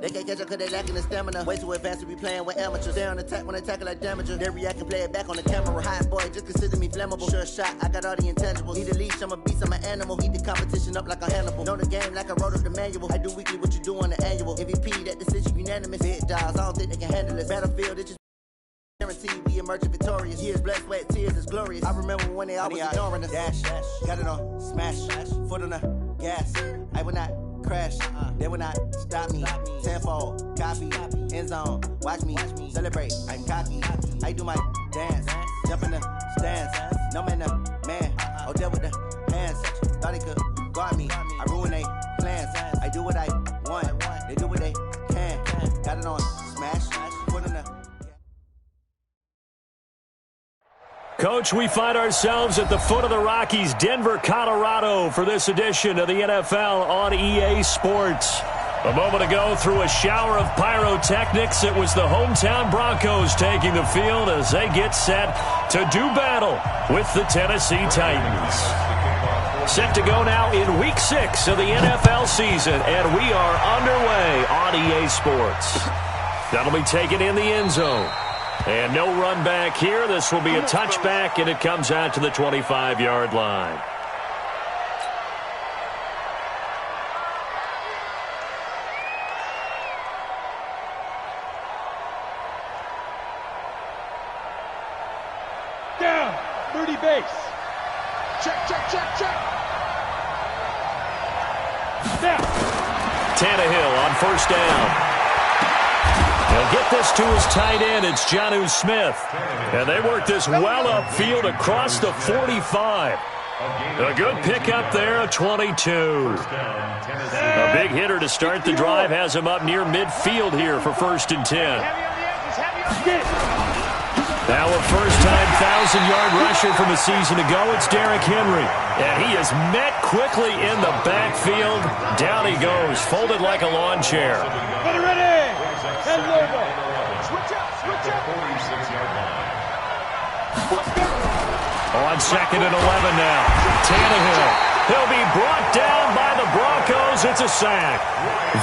They can't catch up cause they lacking the stamina. Way too advanced to be playing with amateurs. They on attack when they tackle like damager. They react and play it back on the camera. Hot boy, just consider me flammable. Sure shot, I got all the intangibles. Need a leash, I'm a beast, I'm an animal. Heat the competition up like a Hannibal. Know the game like I wrote up the manual. I do weekly what you do on the annual. MVP, that decision unanimous. Big dogs, I don't think they can handle it. Battlefield, it's just guaranteed we emerging victorious. Years, blood, sweat, tears, it's glorious. I remember when they always ignoring us. Dash, got it on, smash, foot on the gas. I will not crash, they will not stop me. Tenfold, copy, end zone, watch me celebrate. I'm cocky, I do my dance, jump in the stands. No man, man, oh deal with the hands. Thought he could guard me, I ruin they plans. I do what I want, they do what they can. Got it on, smash, foot on the. Coach, we find ourselves at the foot of the Rockies, Denver, Colorado, for this edition of the NFL on EA Sports. A moment ago, through a shower of pyrotechnics, it was the hometown Broncos taking the field as they get set to do battle with the Tennessee Titans. Set to go now in Week 6 of the NFL season, and we are underway on EA Sports. That'll be taken in the end zone. And no run back here. This will be a touchback, and it comes out to the 25-yard line. Down, 30 base. Check. Down. Tannehill on first down. He'll get this to his tight end. It's Jonnu Smith. And they work this well upfield across the 45. A good pickup there, a 22. A big hitter to start the drive has him up near midfield here for 1st and 10. Now a first-time 1,000-yard rusher from a season ago, it's Derrick Henry. And he is met quickly in the backfield. Down he goes, folded like a lawn chair. Ready. Head logo. Switch up. On 2nd and 11 now. Tannehill. He'll be brought down by the Broncos. It's a sack.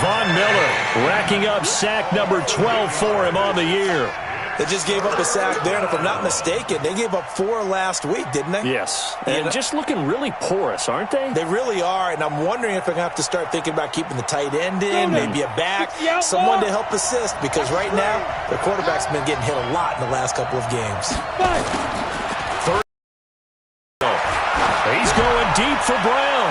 Von Miller racking up sack number 12 for him on the year. They just gave up a sack there, and if I'm not mistaken, they gave up 4 last week, didn't they? Yes, and just looking really porous, aren't they? They really are, and I'm wondering if they're going to have to start thinking about keeping the tight end in, maybe a back, someone to help assist, because right now, their quarterback's been getting hit a lot in the last couple of games. He's going deep for Brown.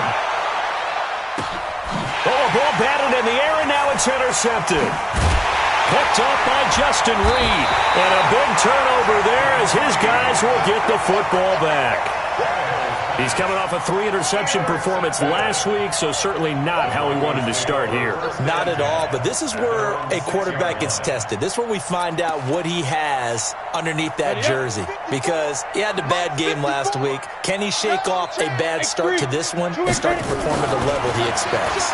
Oh, a ball batted in the air, and now it's intercepted. Picked up by Justin Reed. And a big turnover there as his guys will get the football back. He's coming off a 3-interception performance last week, so certainly not how he wanted to start here. Not at all, but this is where a quarterback gets tested. This is where we find out what he has underneath that jersey, because he had a bad game last week. Can he shake off a bad start to this one and start to perform at the level he expects?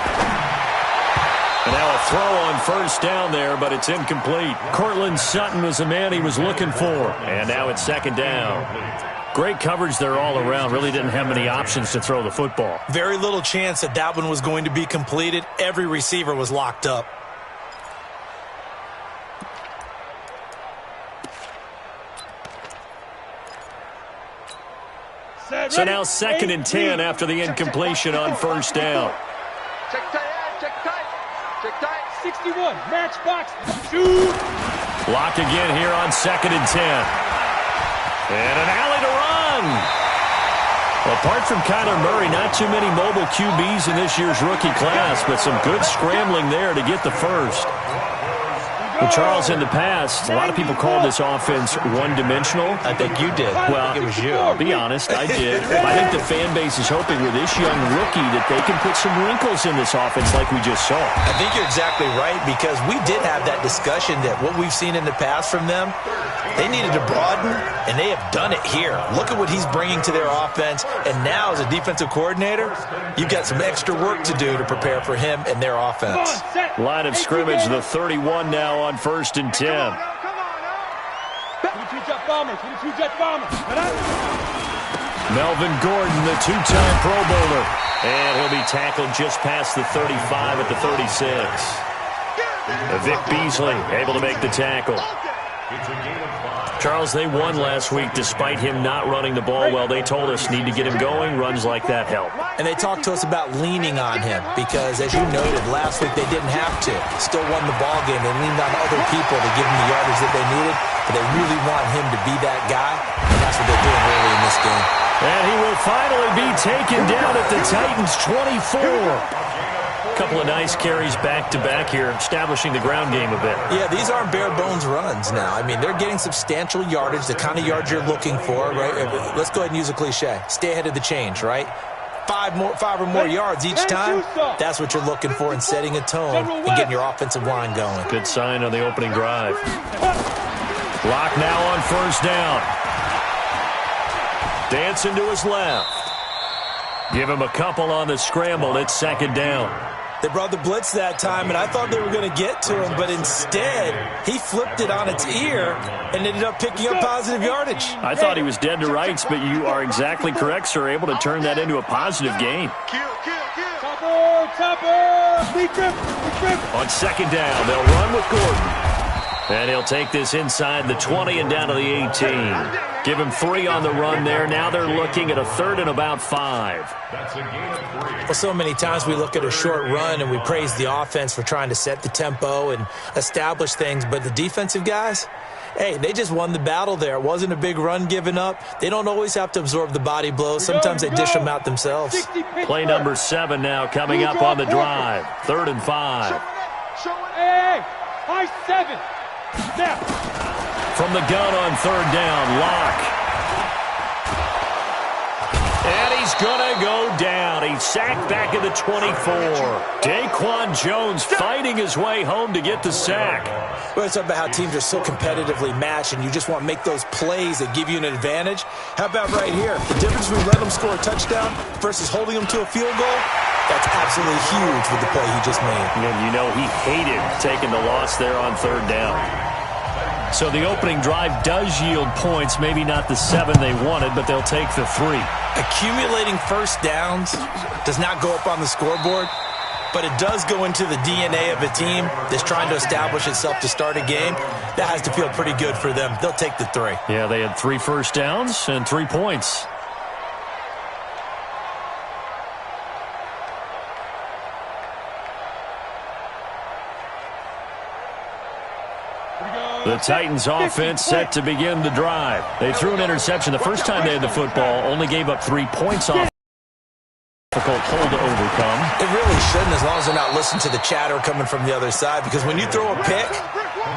And now a throw on first down there, but it's incomplete. Cortland Sutton was the man he was looking for. And now it's 2nd down. Great coverage there all around. Really didn't have many options to throw the football. Very little chance that one was going to be completed. Every receiver was locked up. So now 2nd and 10 after the incompletion on first down. Check tight. 61, match box, shoot. Blocked again here on 2nd and 10. And an alley to run. Apart from Kyler Murray, not too many mobile QBs in this year's rookie class, but some good scrambling there to get the first. Well, Charles, in the past, a lot of people called this offense one-dimensional. I think you did. Well, I think it was you. I'll be honest, I did. I think the fan base is hoping with this young rookie that they can put some wrinkles in this offense like we just saw. I think you're exactly right, because we did have that discussion that what we've seen in the past from them, they needed to broaden, and they have done it here. Look at what he's bringing to their offense, and now as a defensive coordinator, you've got some extra work to do to prepare for him and their offense. Line of scrimmage, the 31 now on 1st and 10. Melvin Gordon, the 2-time Pro Bowler. And he'll be tackled just past the 35 at the 36. Vic Beasley able to make the tackle. Charles, they won last week despite him not running the ball well. They told us need to get him going. Runs like that help. And they talked to us about leaning on him because, as you noted, last week they didn't have to. Still won the ball game. They leaned on other people to give them the yardage that they needed, but they really want him to be that guy, and that's what they're doing early in this game. And he will finally be taken down at the Titans' 24. Couple of nice carries back-to-back here, establishing the ground game a bit. Yeah, these aren't bare-bones runs now. I mean, they're getting substantial yardage, the kind of yards you're looking for, right? Let's go ahead and use a cliche. Stay ahead of the change, right? Five or more yards each time. That's what you're looking for in setting a tone and getting your offensive line going. Good sign on the opening drive. Lock now on first down. Dancing to his left. Give him a couple on the scramble. It's second down. They brought the blitz that time, and I thought they were going to get to him, but instead, he flipped it on its ear and ended up picking up positive yardage. I thought he was dead to rights, but you are exactly correct, sir. Able to turn that into a positive gain. On second down, they'll run with Gordon. And he'll take this inside the 20 and down to the 18. Give him 3 on the run there. Now they're looking at a 3rd and about 5. Well, so many times we look at a short run and we praise the offense for trying to set the tempo and establish things. But the defensive guys, hey, they just won the battle there. It wasn't a big run given up. They don't always have to absorb the body blows. Sometimes they dish them out themselves. Play number 7 now coming up on the drive. 3rd and 5. Hey, high 7. Now. From the gun on 3rd down, Lock. And he's going to go down. He's sacked back at the 24. Daquan Jones fighting his way home to get the sack. Well, it's about how teams are so competitively matched, and you just want to make those plays that give you an advantage. How about right here? The difference between letting them score a touchdown versus holding them to a field goal, that's absolutely huge with the play he just made. And you know he hated taking the loss there on 3rd down. So the opening drive does yield points, maybe not the 7 they wanted, but they'll take the 3. Accumulating first downs does not go up on the scoreboard, but it does go into the DNA of a team that's trying to establish itself to start a game. That has to feel pretty good for them. They'll take the 3. Yeah, they had 3 first downs and 3 points. The Titans offense set to begin the drive. They threw an interception the first time they had the football, only gave up 3 points off. Difficult hole to overcome. It really shouldn't, as long as they're not listening to the chatter coming from the other side, because when you throw a pick,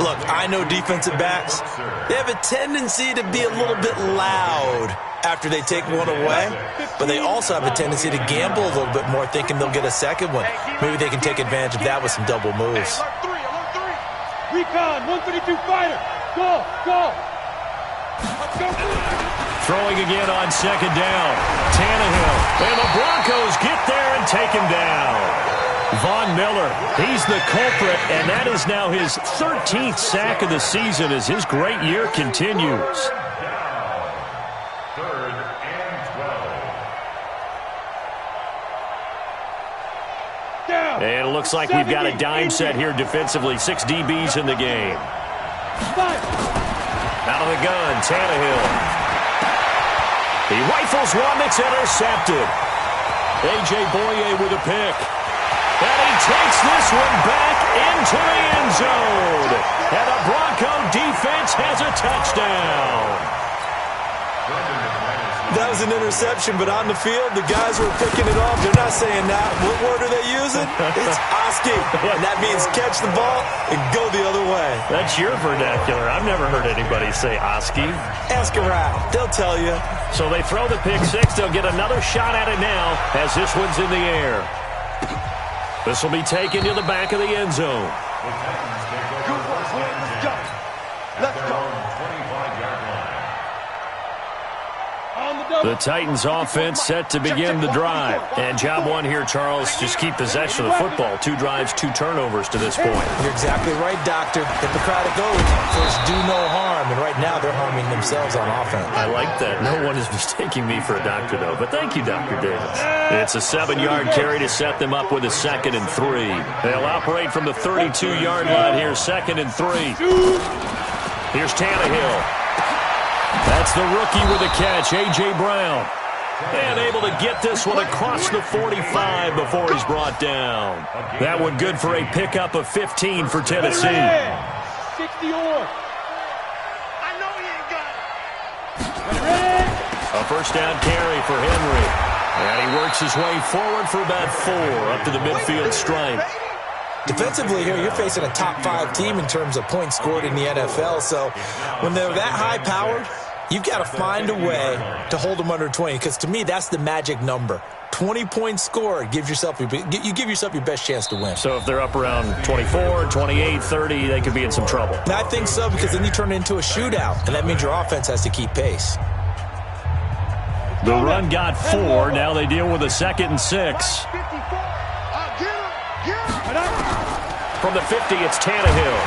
look, I know defensive backs, they have a tendency to be a little bit loud after they take one away, but they also have a tendency to gamble a little bit more, thinking they'll get a second one. Maybe they can take advantage of that with some double moves. Recon, 132 fighter. Go, go. Throwing again on second down. Tannehill. And the Broncos get there and take him down. Von Miller, he's the culprit, and that is now his 13th sack of the season as his great year continues. And it looks like we've got a dime set here defensively. 6 DBs in the game. Out of the gun, Tannehill. He rifles one that's intercepted. A.J. Boye with a pick. And he takes this one back into the end zone. And the Bronco defense has a touchdown. That was an interception, but on the field, the guys who are picking it off, they're not saying that. What word are they using? It's Oski. And that means catch the ball and go the other way. That's your vernacular. I've never heard anybody say Oski. Ask around. They'll tell you. So they throw the pick 6. They'll get another shot at it now as this one's in the air. This will be taken to the back of the end zone. The Titans offense set to begin the drive. And job one here, Charles, just keep possession of the football. 2 drives, 2 turnovers to this point. You're exactly right, Doctor. Hippocratic oath. First, do no harm. And right now, they're harming themselves on offense. I like that. No one is mistaking me for a doctor, though. But thank you, Dr. Davis. It's a 7-yard carry to set them up with a 2nd and 3. They'll operate from the 32-yard line here, 2nd and 3. Here's Tannehill. That's the rookie with the catch, A.J. Brown. And able to get this one across the 45 before he's brought down. That one good for a pickup of 15 for Tennessee. 60-yard. I know he ain't got it. A first down carry for Henry. And he works his way forward for about 4 up to the midfield stripe. Defensively here, you're facing a top 5 team in terms of points scored in the NFL. So when they're that high-powered, you've got to find a way to hold them under 20, because to me, that's the magic number. 20 points scored, you give yourself your best chance to win. So if they're up around 24, 28, 30, they could be in some trouble. And I think so, because then you turn it into a shootout, and that means your offense has to keep pace. The run got 4. Now they deal with a 2nd and 6. From the 50, it's Tannehill.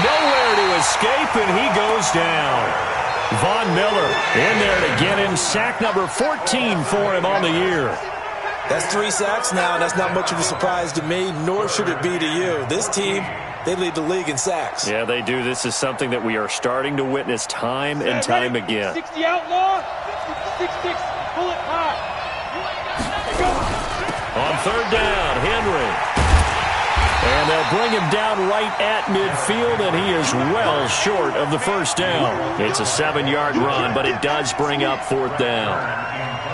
Nowhere to escape, and he goes down. Von Miller in there to get him. Sack number 14 for him on the year. That's 3 sacks now, and that's not much of a surprise to me, nor should it be to you. This team, they lead the league in sacks. Yeah, they do. This is something that we are starting to witness time and time again. 60 outlaw, 66, pull it high. On 3rd down, Henry. And they'll bring him down right at midfield, and he is well short of the first down. It's a 7-yard run, but it does bring up 4th down.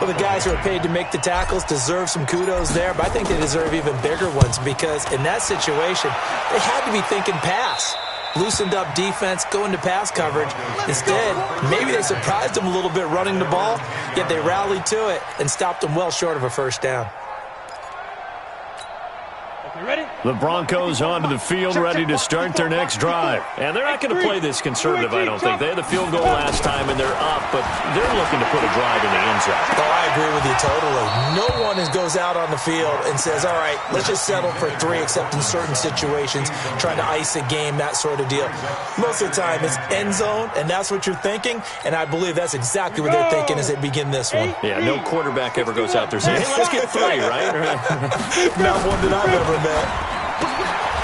Well, the guys who are paid to make the tackles deserve some kudos there, but I think they deserve even bigger ones, because in that situation, they had to be thinking pass. Loosened up defense, going to pass coverage. Instead, maybe they surprised them a little bit running the ball, yet they rallied to it and stopped them well short of a first down. The Broncos onto the field, ready to start their next drive. And they're not going to play this conservative, I don't think. They had the field goal last time, and they're up, but they're looking to put a drive in the end zone. Oh, I agree with you totally. No one goes out on the field and says, all right, let's just settle for 3, except in certain situations, trying to ice a game, that sort of deal. Most of the time, it's end zone, and that's what you're thinking, and I believe that's exactly what they're thinking as they begin this one. Yeah, no quarterback ever goes out there saying, hey, let's get 3, right? Not one that I've ever met.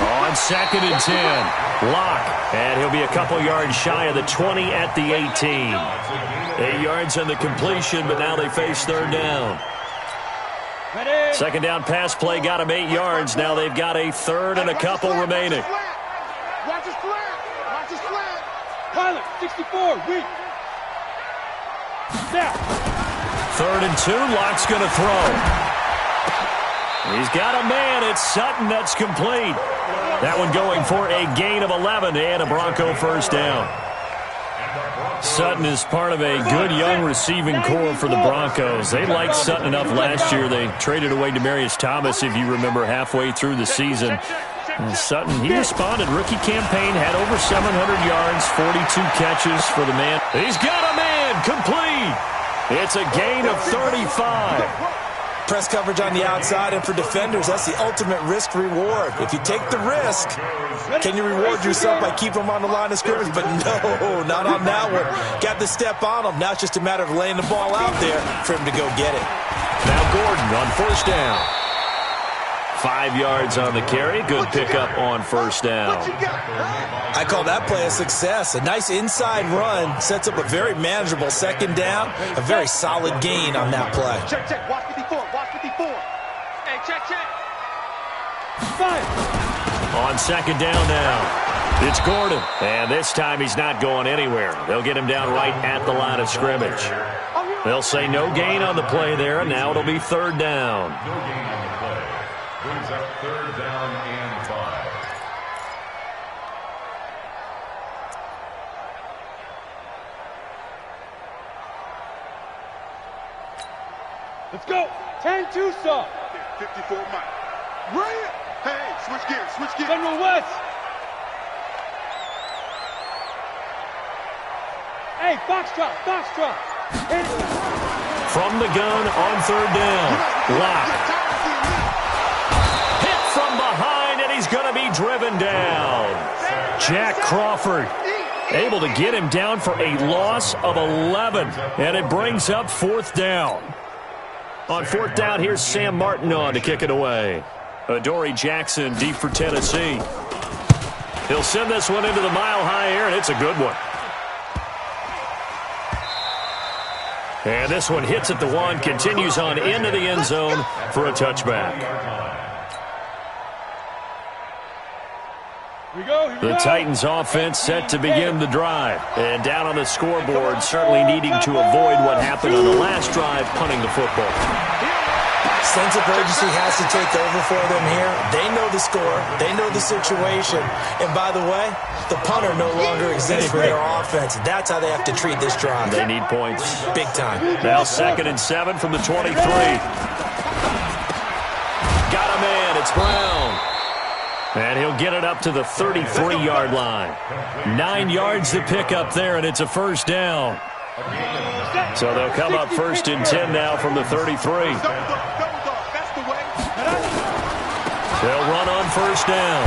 On 2nd and 10, Locke, and he'll be a couple yards shy of the 20 at the 18. 8 yards on the completion, but now they face 3rd down. 2nd down pass play got him 8 yards. Now they've got a 3rd and a couple remaining. Watch his flat. Watch his flat. Pilot, 64, weak. Snap. 3rd and 2, Locke's going to throw. He's got a man. It's Sutton. That's complete. That one going for a gain of 11 and a Bronco first down. Sutton is part of a good young receiving core for the Broncos. They liked Sutton enough last year. They traded away Demaryius Thomas, if you remember, halfway through the season. And Sutton, he responded. Rookie campaign, had over 700 yards, 42 catches for the man. He's got a man. Complete. It's a gain of 35. Press coverage on the outside, and for defenders, that's the ultimate risk-reward. If you take the risk, can you reward yourself by keeping them on the line of scrimmage? But no, not on that one. Got the step on them. Now it's just a matter of laying the ball out there for him to go get it. Now Gordon on first down. 5 yards on the carry. Good pickup on first down. I call that play a success. A nice inside run sets up a very manageable 2nd down. A very solid gain on that play. Check, check. Watch 54. Watch 54. Hey, check, check. Fire. On 2nd down now, it's Gordon. And this time he's not going anywhere. They'll get him down right at the line of scrimmage. They'll say no gain on the play there, and now it'll be 3rd down. Brings up 3rd down and 5. Let's go. 10-2 sub. 54 Mike. Right. Hey, switch gears, switch gears. General West. Hey, Foxtrot, Foxtrot. from the gun on third down. Lock. Hit from behind, and he's going to be driven down. Jack Crawford able to get him down for a loss of 11, and it brings up fourth down. On fourth down, here's Sam Martin on to kick it away. Adoree Jackson deep for Tennessee. He'll send this one into the mile-high air, and it's a good one. And this one hits at the one, continues on into the end zone for a touchback. The Titans offense set to begin the drive. And down on the scoreboard, certainly needing to avoid what happened on the last drive, punting the football. Sense of urgency has to take over for them here. They know the score. They know the situation. And by the way, the punter no longer exists for their offense. That's how they have to treat this drive. They need points. Big time. Now 2nd and 7 from the 23. Got a man. It's Brown. And he'll get it up to the 33-yard line. 9 yards to pick up there, and it's a first down. So they'll come up 1st and 10 now from the 33. They'll run on first down.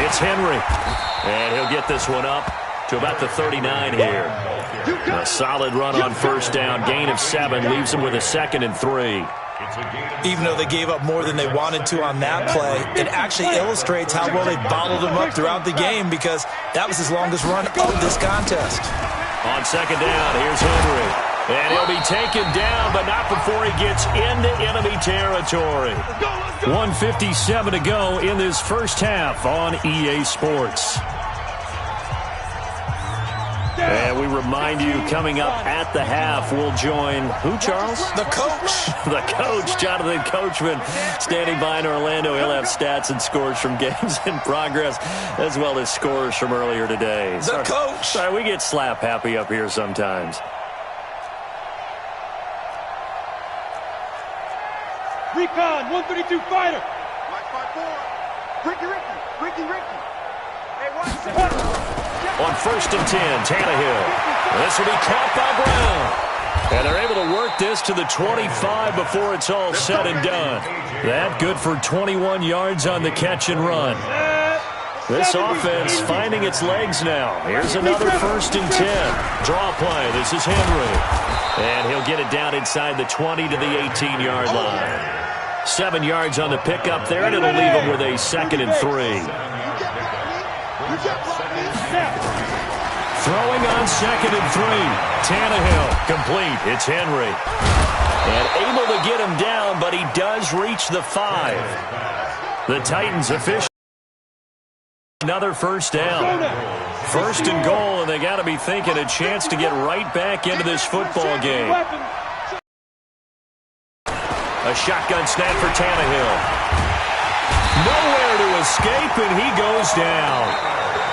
It's Henry. And he'll get this one up to about the 39 here. A solid run on first down. Gain of 7 leaves him with a 2nd and 3. Even though they gave up more than they wanted to on that play, it actually illustrates how well they bottled them up throughout the game, because that was his longest run of this contest. On 2nd down, here's Henry. And he'll be taken down, but not before he gets into enemy territory. 1:57 to go in this first half on EA Sports. And we remind you, coming up at the half, we'll join who, Charles? The coach. The coach, Jonathan Coachman, standing by in Orlando. He'll have stats and scores from games in progress, as well as scores from earlier today. The coach. Sorry, we get slap happy up here sometimes. Recon, 132 fighter. Ricky. Hey, watch. On 1st and 10, Tannehill. This will be caught by Brown. And they're able to work this to the 25 before it's all said and done. That good for 21 yards on the catch and run. This offense finding its legs now. Here's another 1st and 10. Draw play. This is Henry. And he'll get it down inside the 20 to the 18-yard line. 7 yards on the pickup there, and it'll leave him with a 2nd and 3. Throwing on 2nd and 3. Tannehill complete. It's Henry. And able to get him down, but he does reach the 5. The Titans officially another first down. 1st and goal, and they got to be thinking a chance to get right back into this football game. A shotgun snap for Tannehill. Nowhere to escape, and he goes down.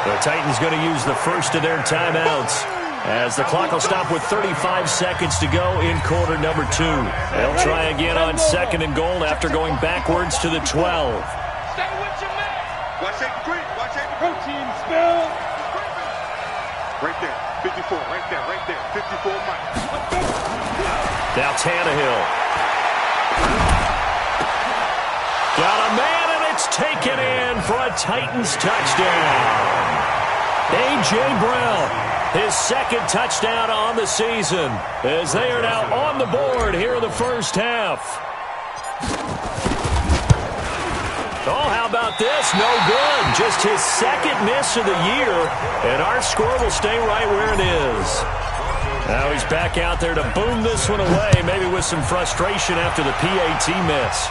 The Titans going to use the first of their timeouts, as the clock will stop with 35 seconds to go in quarter number 2. They'll try again on 2nd and goal after going backwards to the 12. Stay with your man. Watch that green. Watch that protein spill. Right there. 54. Right there. 54 Mike. Now Tannehill. Got a man, and it's taken in for a Titans touchdown. A.J. Brown, his 2nd touchdown on the season, as they are now on the board here in the first half. Oh, how about this? No good. Just his 2nd miss of the year, and our score will stay right where it is. Now he's back out there to boom this one away, maybe with some frustration after the PAT miss.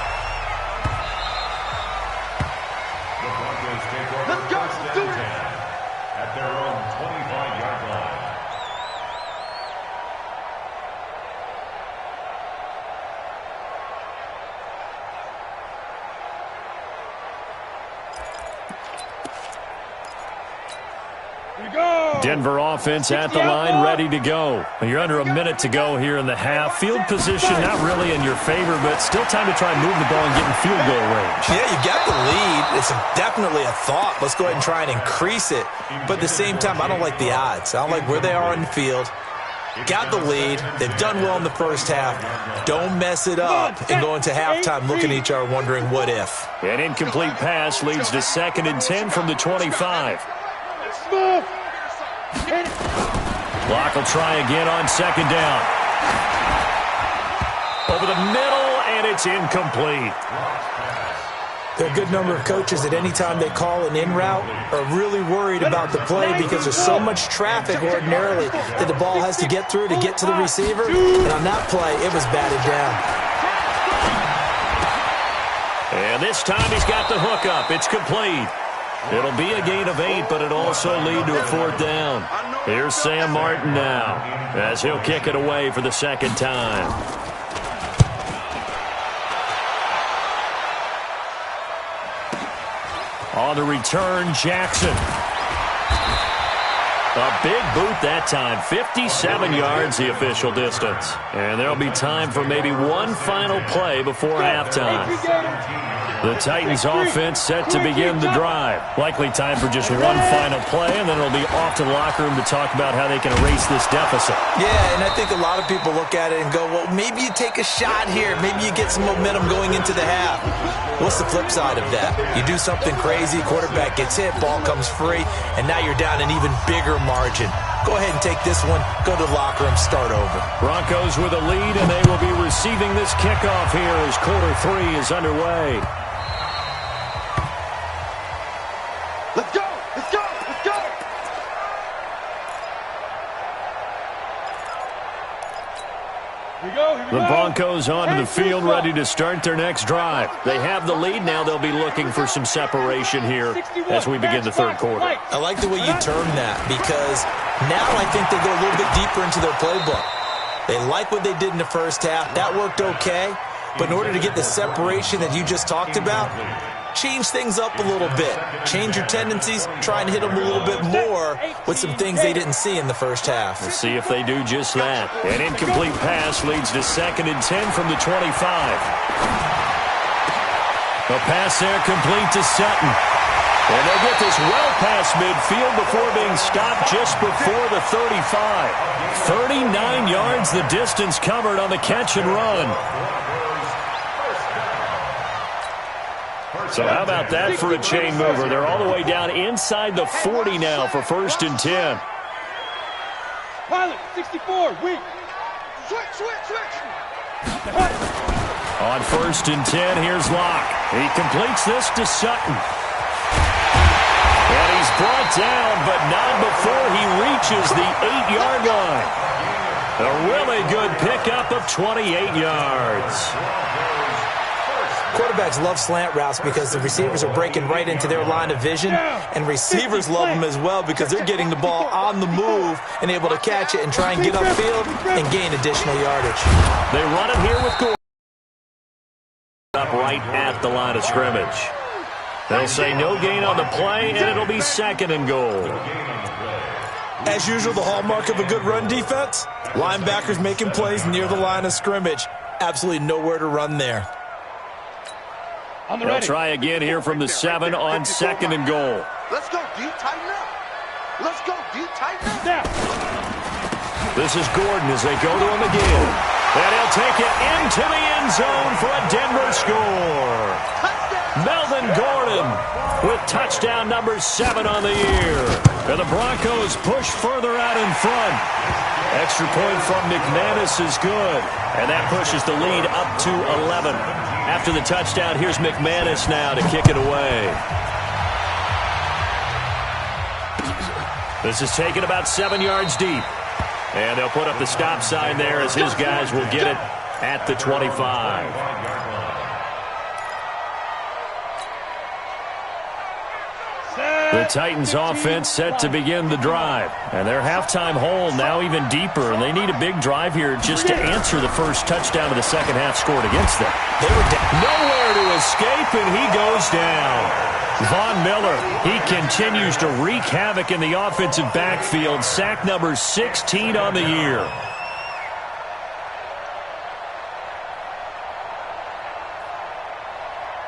Denver offense at the line, ready to go. You're under a minute to go here in the half. Field position not really in your favor, but still time to try and move the ball and get in field goal range. Yeah, you got the lead. It's definitely a thought. Let's go ahead and try and increase it. But at the same time, I don't like the odds. I don't like where they are in the field. got the lead. They've done well in the first half. Don't mess it up and go into halftime looking at each other wondering what if. An incomplete pass leads to 2nd and 10 from the 25. Clock will try again on 2nd down. Over the middle, and it's incomplete. There are a good number of coaches at any time they call an in route are really worried about the play because there's so much traffic ordinarily that the ball has to get through to get to the receiver. And on that play, it was batted down. And this time he's got the hook up. It's complete. It'll be a gain of 8, but it'll also lead to a 4th down. Here's Sam Martin now as he'll kick it away for the 2nd time. On the return, Jackson. A big boot that time. 57 yards, the official distance. And there'll be time for maybe one final play before halftime. The Titans offense set to begin the drive. Likely time for just one final play, and then it'll be off to the locker room to talk about how they can erase this deficit. Yeah, and I think a lot of people look at it and go, well, maybe you take a shot here. Maybe you get some momentum going into the half. What's the flip side of that? You do something crazy, quarterback gets hit, ball comes free, and now you're down an even bigger margin. Go ahead and take this one, go to the locker room, start over. Broncos with a lead, and they will be receiving this kickoff here as quarter 3 is underway. Let's go! Let's go! Let's go! Here we go, here we The go. Broncos onto the field, ready to start their next drive. They have the lead now. They'll be looking for some separation here as we begin the 3rd quarter. I like the way you term that because now I think they go a little bit deeper into their playbook. They like what they did in the first half. That worked okay. But in order to get the separation that you just talked about, change things up a little bit. Change your tendencies. Try and hit them a little bit more with some things they didn't see in the first half. We'll see if they do just that. An incomplete pass leads to 2nd and 10 from the 25. A pass there complete to Sutton. And they'll get this well past midfield before being stopped just before the 35. 39 yards the distance covered on the catch and run. So how about that for a chain mover? They're all the way down inside the 40 now for 1st and 10. Pilot, 64, weak. Switch. On 1st and 10, here's Locke. He completes this to Sutton. And he's brought down, but not before he reaches the 8-yard line. A really good pickup of 28 yards. Quarterbacks love slant routes because the receivers are breaking right into their line of vision, and receivers love them as well because they're getting the ball on the move and able to catch it and try and get upfield and gain additional yardage. They run it here with Gordon. Up right at the line of scrimmage. They'll say no gain on the play, and it'll be 2nd and goal. As usual, the hallmark of a good run defense, linebackers making plays near the line of scrimmage. Absolutely nowhere to run there. They'll try again here from the 7 on 2nd and goal. Let's go, D. Tighten up. Let's go, D. Tighten up. Now. This is Gordon as they go to him again. And he'll take it into the end zone for a Denver score. Melvin Gordon with touchdown number 7 on the year. And the Broncos push further out in front. Extra point from McManus is good. And that pushes the lead up to 11. After the touchdown, here's McManus now to kick it away. This is taken about 7 yards deep. And they'll put up the stop sign there as his guys will get it at the 25. The Titans offense set to begin the drive. And their halftime hole now even deeper. And they need a big drive here just to answer the first touchdown of the second half scored against them. They were nowhere to escape, and he goes down. Von Miller, he continues to wreak havoc in the offensive backfield. Sack number 16 on the year.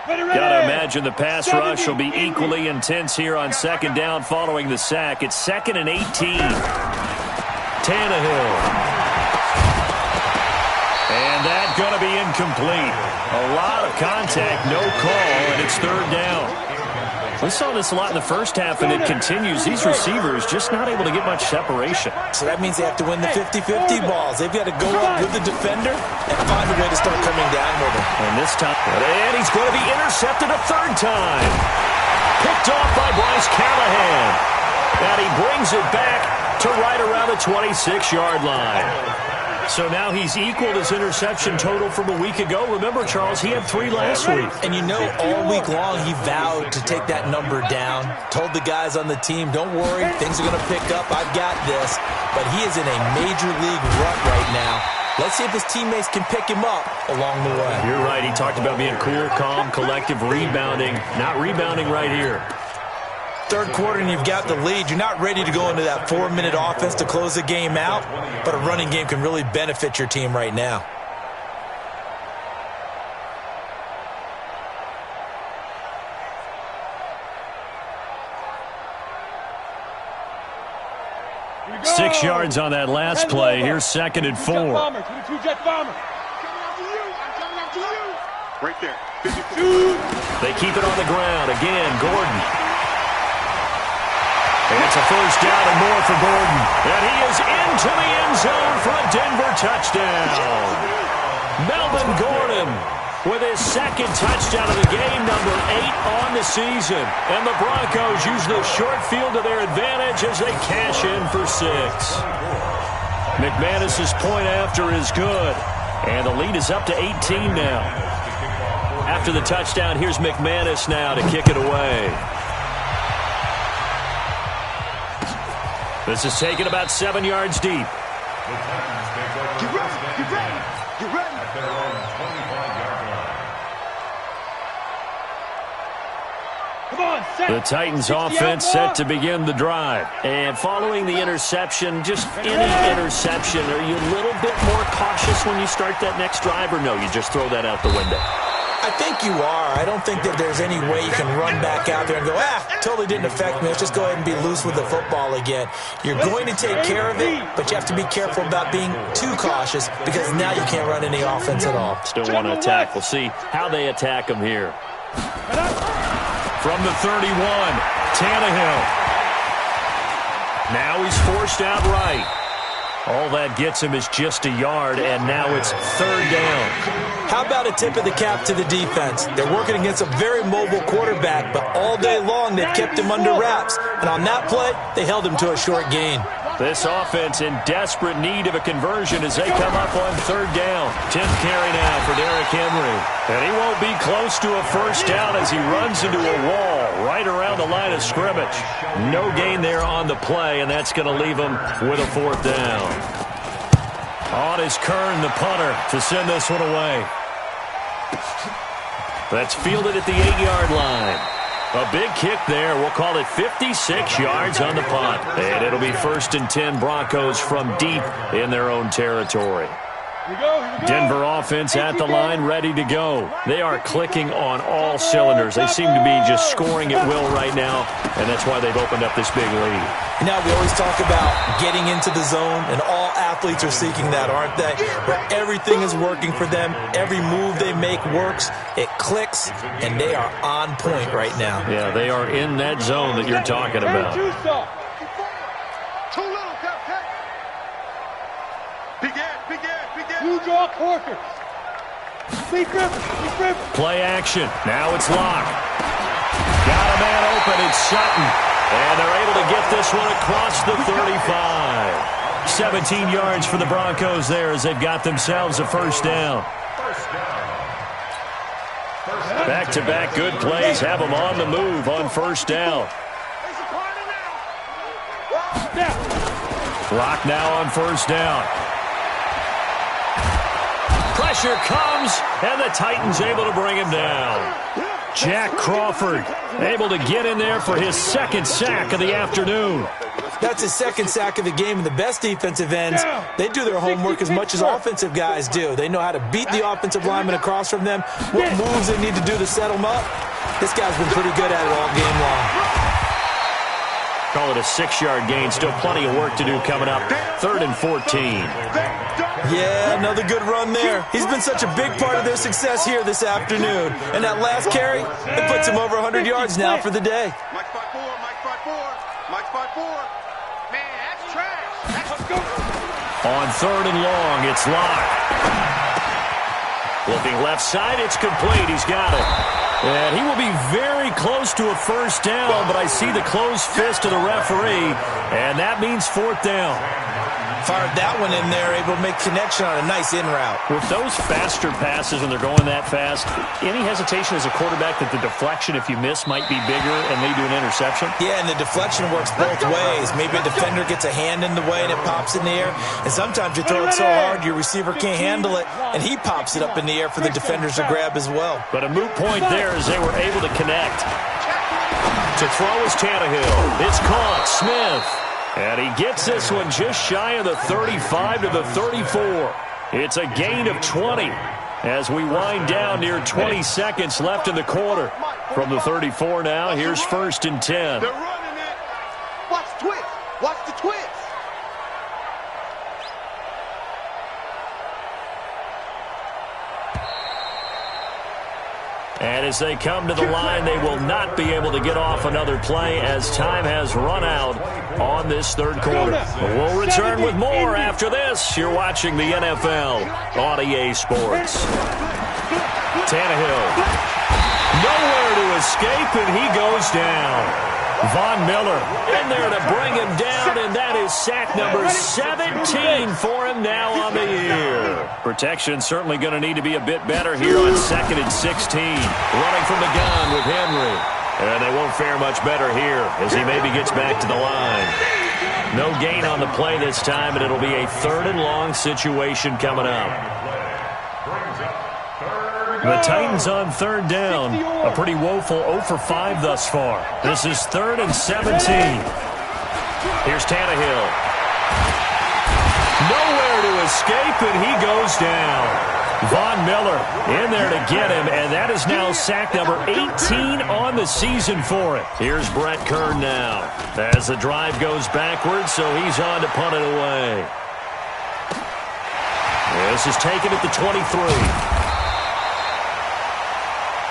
Gotta imagine the pass rush will be equally intense here on 2nd down following the sack. It's 2nd and 18. Tannehill And that's going to be incomplete. A lot of contact, no call, and it's third down. We saw this a lot in the first half, and it continues. These receivers just not able to get much separation. So that means they have to win the 50-50 balls. They've got to go up with the defender and find a way to start coming down with him. And this time, and he's going to be intercepted a third time. Picked off by Bryce Callahan. And he brings it back to right around the 26-yard line. So now he's equaled his interception total from a week ago. Remember, Charles, he had 3 last week. And you know, all week long he vowed to take that number down. Told the guys on the team, don't worry, things are going to pick up. I've got this. But he is in a major league rut right now. Let's see if his teammates can pick him up along the way. You're right. He talked about being cool, calm, collective, rebounding. Not rebounding right here. Third quarter and you've got the lead. You're not ready to go into that 4-minute offense to close the game out, but a running game can really benefit your team right now. Go. 6 yards on that last play. Here's 2nd and 4. Right there. They keep it on the ground. Again, Gordon. And it's a first down and more for Gordon. And he is into the end zone for a Denver touchdown. Melvin Gordon with his 2nd touchdown of the game, number 8 on the season. And the Broncos use the short field to their advantage as they cash in for 6. McManus's point after is good. And the lead is up to 18 now. After the touchdown, here's McManus now to kick it away. This is taken about 7 yards deep. Get ready, get ready, get ready. At their own 25-yard line. Come on, set. The Titans offense set to begin the drive. And following the interception, just any interception, are you a little bit more cautious when you start that next drive, or no, you just throw that out the window? I think you are. I don't think that there's any way you can run back out there and go, totally didn't affect me. Let's just go ahead and be loose with the football again. You're going to take care of it, but you have to be careful about being too cautious because now you can't run any offense at all. Still want to attack. We'll see how they attack him here. From the 31, Tannehill. Now he's forced out right. All that gets him is just a yard, and now it's third down. How about a tip of the cap to the defense? They're working against a very mobile quarterback, but all day long they've kept him under wraps. And on that play, they held him to a short gain. This offense in desperate need of a conversion as they come up on third down. 10th carry now for Derrick Henry. And he won't be close to a first down as he runs into a wall right around the line of scrimmage. No gain there on the play, and that's going to leave him with a fourth down. On is Kern, the punter, to send this one away. That's fielded at the 8-yard line. A big kick there. We'll call it 56 yards on the punt. And it'll be 1st and 10 Broncos from deep in their own territory. Here we go. Denver offense at the line, ready to go. They are clicking on all cylinders. They seem to be just scoring at will right now, and that's why they've opened up this big lead. Now we always talk about getting into the zone, and all athletes are seeking that, aren't they? Where everything is working for them. Every move they make works. It clicks, and they are on point right now. Yeah, they are in that zone that you're talking about. Too little, Captain. Begin. You draw quarters. Speed Griffin. Play action. Now it's Locke. Got a man open. It's Sutton. And they're able to get this one across the 35. 17 yards for the Broncos there as they've got themselves a first down. Back-to-back good plays have them on the move on first down. Locke now on first down. Pressure comes, and the Titans able to bring him down. Jack Crawford able to get in there for his 2nd sack of the afternoon. That's his 2nd sack of the game, and the best defensive ends, they do their homework as much as offensive guys do. They know how to beat the offensive lineman across from them, what moves they need to do to set them up. This guy's been pretty good at it all game long. Call it a 6-yard gain. Still plenty of work to do coming up. 3rd and 14. Yeah, another good run there. He's been such a big part of their success here this afternoon. And that last carry, it puts him over 100 yards now for the day. Mike 5-4, Mike 5-4, Mike 5-4. Man, that's trash. Let's go. On 3rd and long, it's Locke. Looking left side, it's complete. He's got it. And he will be very close to a first down, but I see the closed fist of the referee, and that means 4th down. Fired that one in there, able to make connection on a nice in route. With those faster passes when they're going that fast, any hesitation as a quarterback that the deflection, if you miss, might be bigger and lead to an interception? Yeah, and the deflection works both ways. Maybe a defender gets a hand in the way and it pops in the air. And sometimes you throw it so hard your receiver can't handle it, and he pops it up in the air for the defenders to grab as well. But a moot point there as they were able to connect. To throw is Tannehill. It's caught. Smith. And he gets this one just shy of the 35 to the 34. It's a gain of 20 as we wind down near 20 seconds left in the quarter. From the 34 now, here's 1st and 10. They're running it. Watch the twist. Watch the twist. And as they come to the line, they will not be able to get off another play as time has run out on this 3rd quarter. We'll return with more after this. You're watching the NFL on EA Sports. Tannehill. Nowhere to escape, and he goes down. Von Miller in there to bring him down, and that is sack number 17 for him now on the year. Protection certainly going to need to be a bit better here on 2nd and 16. Running from the gun with Henry. And they won't fare much better here as he maybe gets back to the line. No gain on the play this time, and it'll be a 3rd and long situation coming up. The Titans on 3rd down. A pretty woeful 0 for 5 thus far. This is 3rd and 17. Here's Tannehill. Nowhere to escape, and he goes down. Von Miller in there to get him, and that is now sack number 18 on the season for it. Here's Brett Kern now as the drive goes backwards, so he's on to punt it away. This is taken at the 23.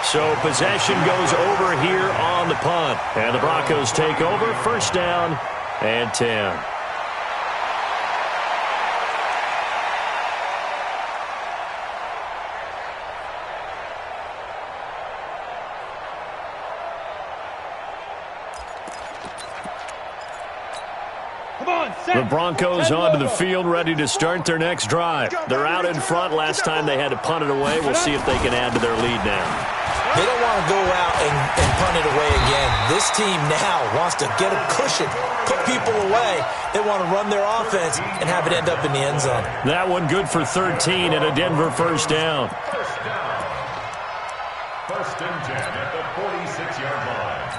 So possession goes over here on the punt. And the Broncos take over. 1st down and 10. The Broncos onto the field, ready to start their next drive. They're out in front. Last time they had to punt it away. We'll see if they can add to their lead now. They don't want to go out and punt it away again. This team now wants to get a cushion, put people away. They want to run their offense and have it end up in the end zone. That one good for 13 and a Denver 1st down. 1st and 10 at the 46-yard line.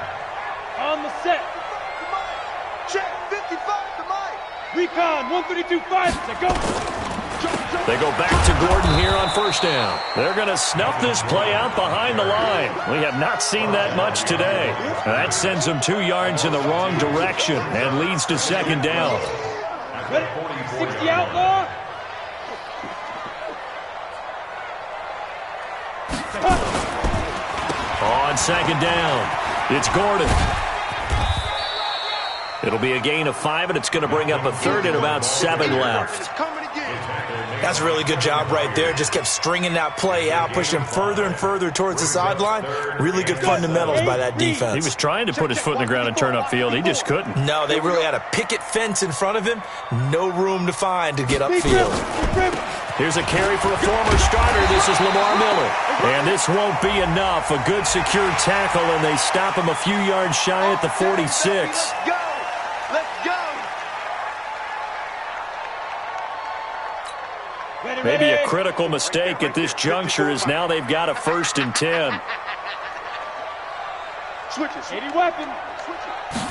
On the set. Check 55 to Mike. Recon 132-5 to go. They go back to Gordon here on 1st down. They're going to snuff this play out behind the line. We have not seen that much today. That sends them 2 yards in the wrong direction and leads to 2nd down. Ready? 60 outlaw. On 2nd down, it's Gordon. It'll be a gain of 5, and it's going to bring up a 3rd and about 7 left. That's a really good job right there. Just kept stringing that play out, pushing further and further towards the sideline. Really good fundamentals by that defense. He was trying to put his foot in the ground and turn upfield. He just couldn't. No, they really had a picket fence in front of him. No room to find to get upfield. Here's a carry for a former starter. This is Lamar Miller. And this won't be enough. A good secure tackle, and they stop him a few yards shy at the 46. Maybe a critical mistake at this juncture is now they've got a 1st and 10. Switches. 80 weapon.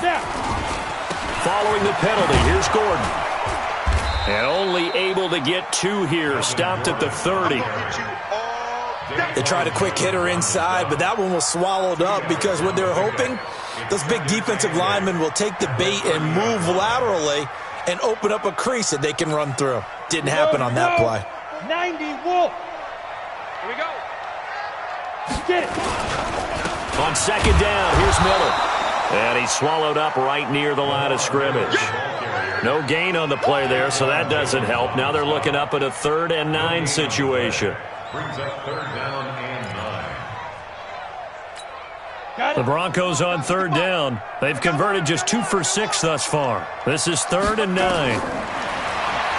Snap. Following the penalty, here's Gordon. And only able to get 2 here. Stopped at the 30. They tried a quick hitter inside, but that one was swallowed up because what they're hoping Those big defensive linemen will take the bait and move laterally and open up a crease that they can run through. Didn't happen on that play. 90 Wolf. Here we go. Get it. On second down, here's Miller. And he's swallowed up right near the line of scrimmage. No gain on the play there, so that doesn't help. Now they're looking up at a 3rd and 9 situation. Brings up 3rd down and 9. The Broncos on 3rd down. They've converted just 2 for 6 thus far. This is 3rd and 9.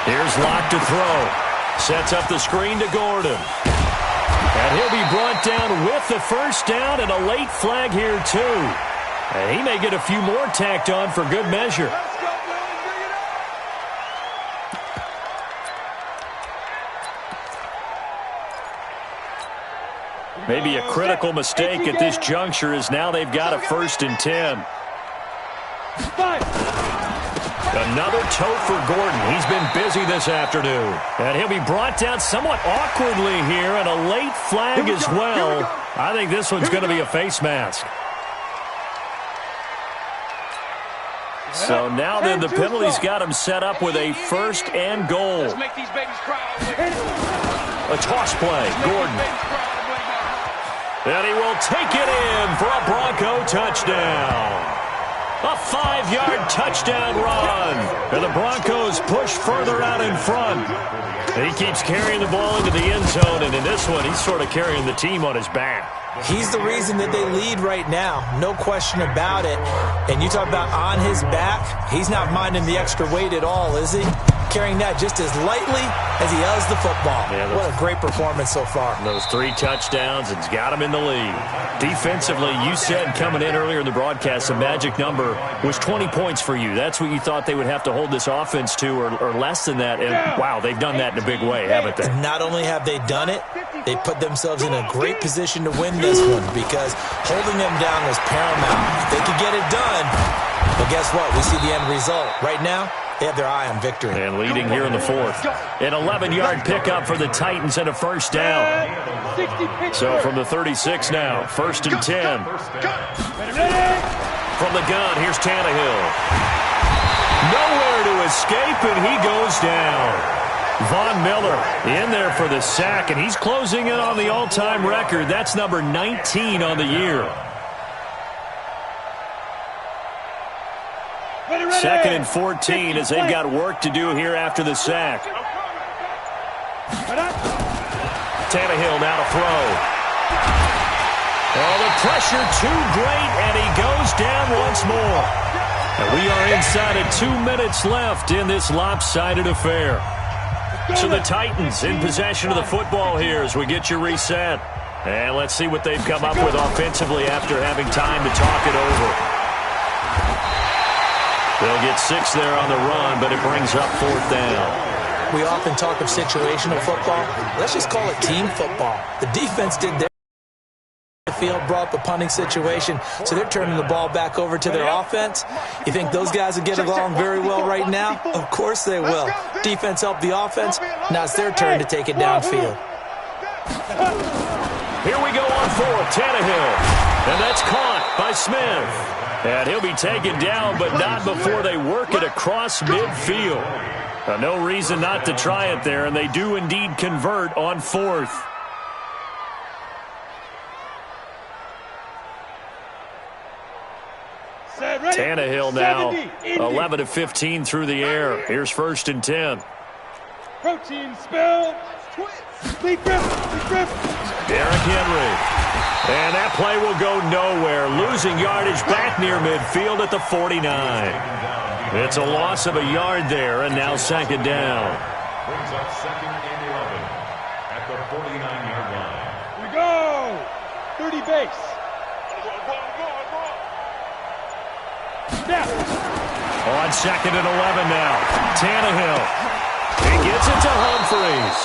Here's Locke to throw. Sets up the screen to Gordon. And he'll be brought down with the first down and a late flag here too. And he may get a few more tacked on for good measure. Maybe a critical mistake at this juncture is now they've got a 1st and 10. Another toe for Gordon. He's been busy this afternoon. And he'll be brought down somewhat awkwardly here, and a late flag as well. I think this one's going to be a face mask. So now then the penalty's got him set up with a 1st and goal. Let's make these babies cry. A toss play. Gordon. And he will take it in for a Bronco touchdown. A 5-yard touchdown run. And the Broncos push further out in front. And he keeps carrying the ball into the end zone. And in this one, he's sort of carrying the team on his back. He's the reason that they lead right now. No question about it. And you talk about on his back, he's not minding the extra weight at all, is he? Carrying that just as lightly as he does the football. Yeah, what a great performance so far. Those 3 touchdowns, it's got him in the lead. Defensively, you said coming in earlier in the broadcast, the magic number was 20 points for you. That's what you thought they would have to hold this offense to, or less than that. And, wow, they've done that in a big way, haven't they? And not only have they done it, they put themselves in a great position to win this one because holding them down was paramount. If they could get it done, well, guess what? We see the end result. Right now, they have their eye on victory. And leading here in the 4th. An 11-yard pickup for the Titans and a 1st down. So from the 36 now, 1st and 10. From the gun, here's Tannehill. Nowhere to escape, and he goes down. Von Miller in there for the sack, and he's closing in on the all-time record. That's number 19 on the year. 2nd and 14 as they've got work to do here after the sack. Tannehill now to throw. Oh, the pressure too great, and he goes down once more. And we are inside of 2 minutes left in this lopsided affair. So the Titans in possession of the football here as we get you reset. And let's see what they've come up with offensively after having time to talk it over. They'll get 6 there on the run, but it brings up 4th down. We often talk of situational football. Let's just call it team football. The defense did their field, brought up a punting situation, so they're turning the ball back over to their offense. You think those guys will get along very well right now? Of course they will. Defense helped the offense. Now it's their turn to take it downfield. Here we go on 4th, Tannehill. And that's caught by Smith. And he'll be taken down, but not before they work it across midfield. No reason not to try it there, and they do indeed convert on 4th. Tannehill now 11 of 15 through the air. Here's 1st and 10. Protein spill. Derrick Henry. And that play will go nowhere. Losing yardage back near midfield at the 49. It's a loss of a yard there, and now 2nd down. Brings up 2nd and 11 at the 49-yard line. Here we go. 30 base. On 2nd and 11 now. Tannehill. He gets it to Humphries.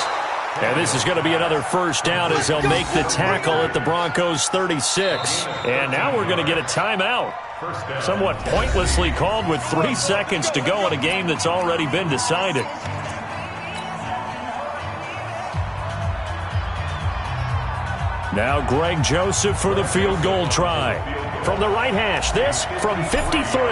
And this is going to be another 1st down as they'll make the tackle at the Broncos 36. And now we're going to get a timeout. Somewhat pointlessly called with 3 seconds to go in a game that's already been decided. Now Greg Joseph for the field goal try. From the right hash, this from 53.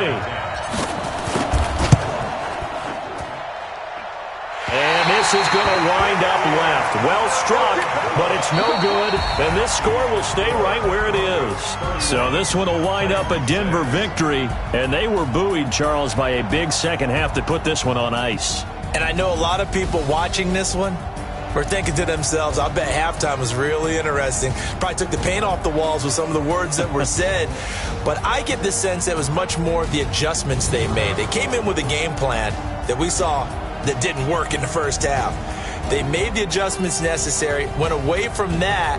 And this is going to wind up left. Well struck, but it's no good. And this score will stay right where it is. So this one will wind up a Denver victory. And they were buoyed, Charles, by a big second half that put this one on ice. And I know a lot of people watching this one were thinking to themselves, I bet halftime was really interesting. Probably took the paint off the walls with some of the words that were said. But I get the sense that it was much more of the adjustments they made. They came in with a game plan that we saw that didn't work in the first half. They made the adjustments necessary, went away from that,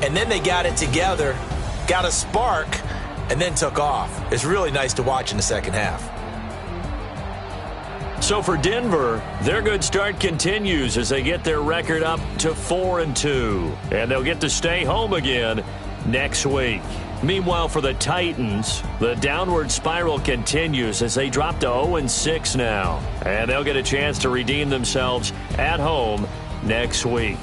and then they got it together, got a spark, and then took off. It's really nice to watch in the second half. So for Denver, their good start continues as they get their record up to 4-2. And they'll get to stay home again next week. Meanwhile, for the Titans, the downward spiral continues as they drop to 0-6 now. And they'll get a chance to redeem themselves at home next week.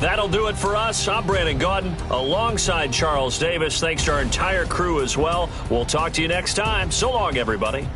That'll do it for us. I'm Brandon Gaudin alongside Charles Davis. Thanks to our entire crew as well. We'll talk to you next time. So long, everybody.